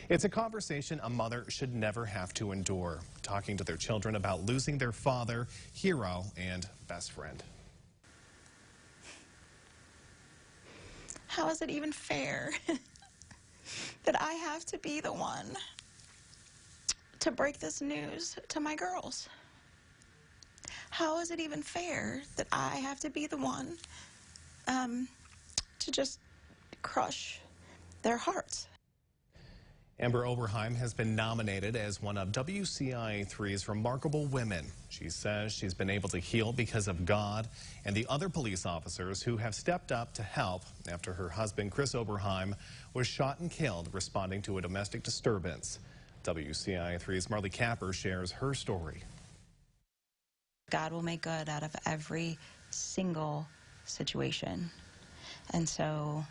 It's a conversation a mother should never have to endure, talking to their children about losing their father, hero, and best friend. How is it even fair that I have to be the one to break this news to my girls? How is it even fair that I have to be the one to just crush their hearts? Amber Oberheim has been nominated as one of WCIA3's remarkable women. She says she's been able to heal because of God and the other police officers who have stepped up to help after her husband, Chris Oberheim, was shot and killed responding to a domestic disturbance. WCIA3's Marley Capper shares her story. God will make good out of every single situation. And so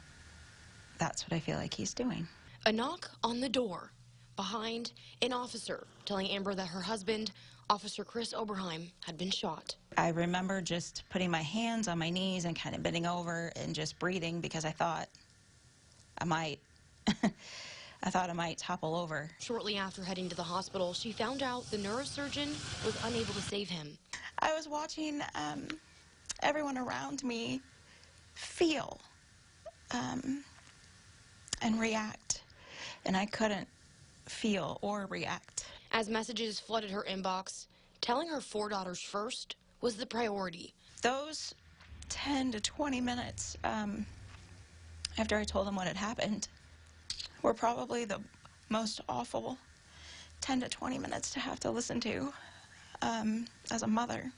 that's what I feel like he's doing. A knock on the door. Behind, an officer telling Amber that her husband, Officer Chris Oberheim, had been shot. I remember just putting my hands on my knees and kind of bending over and just breathing because I thought I might topple over. Shortly after heading to the hospital, she found out the neurosurgeon was unable to save him. I was watching everyone around me feel and react, and I couldn't feel or react. As messages flooded her inbox, telling her 4 daughters first was the priority. Those 10 to 20 minutes after I told them what had happened were probably the most awful 10 to 20 minutes to have to listen to as a mother.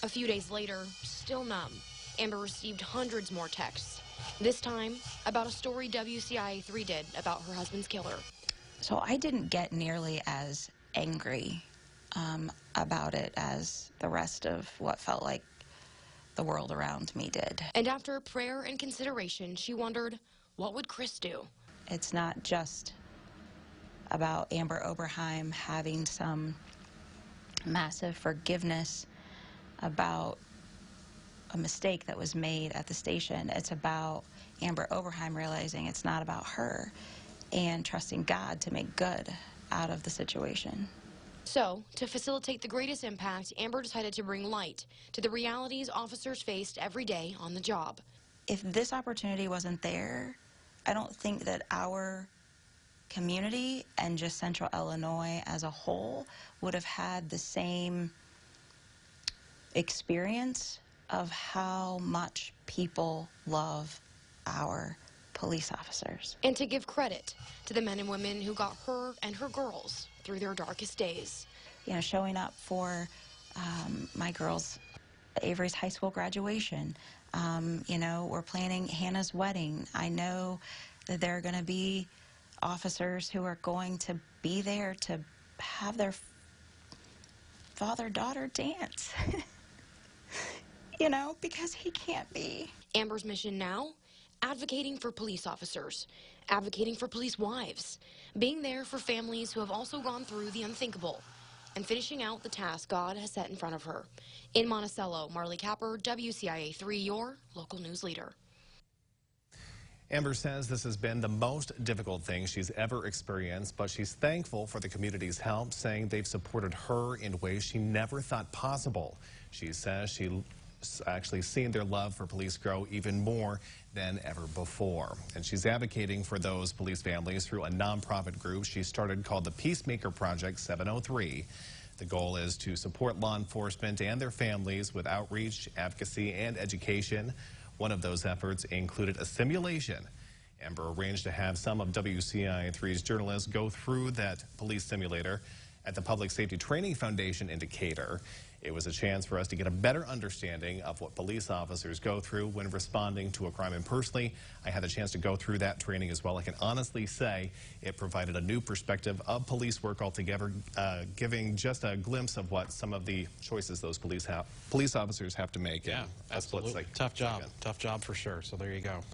A few days later, still numb, Amber received hundreds more texts. This time, about a story WCIA3 did about her husband's killer. So I didn't get nearly as angry about it as the rest of what felt like the world around me did. And after prayer and consideration, she wondered, what would Chris do? It's not just about Amber Oberheim having some massive forgiveness about a mistake that was made at the station. It's about Amber Oberheim realizing it's not about her and trusting God to make good out of the situation. So, to facilitate the greatest impact, Amber decided to bring light to the realities officers faced every day on the job. If this opportunity wasn't there, I don't think that our community and just Central Illinois as a whole would have had the same experience of how much people love our police officers. And to give credit to the men and women who got her and her girls through their darkest days. You know, showing up for my girls' Avery's high school graduation. You know, we're planning Hannah's wedding. I know that there are going to be officers who are going to be there to have their father-daughter dance. You know, because he can't be. Amber's mission now? Advocating for police officers, advocating for police wives, being there for families who have also gone through the unthinkable, and finishing out the task God has set in front of her. In Monticello, Marley Capper, WCIA3, your local news leader. Amber says this has been the most difficult thing she's ever experienced, but she's thankful for the community's help, saying they've supported her in ways she never thought possible. She says she's actually seen their love for police grow even more than ever before. And she's advocating for those police families through a nonprofit group she started called the Peacemaker Project 703. The goal is to support law enforcement and their families with outreach, advocacy, and education. One of those efforts included a simulation. Amber arranged to have some of WCIA3's journalists go through that police simulator at the Public Safety Training Foundation in Decatur. It was a chance for us to get a better understanding of what police officers go through when responding to a crime. And personally, I had the chance to go through that training as well. I can honestly say it provided a new perspective of police work altogether, giving just a glimpse of what some of the choices those police officers have to make. Yeah, absolutely. Tough job for sure. So there you go.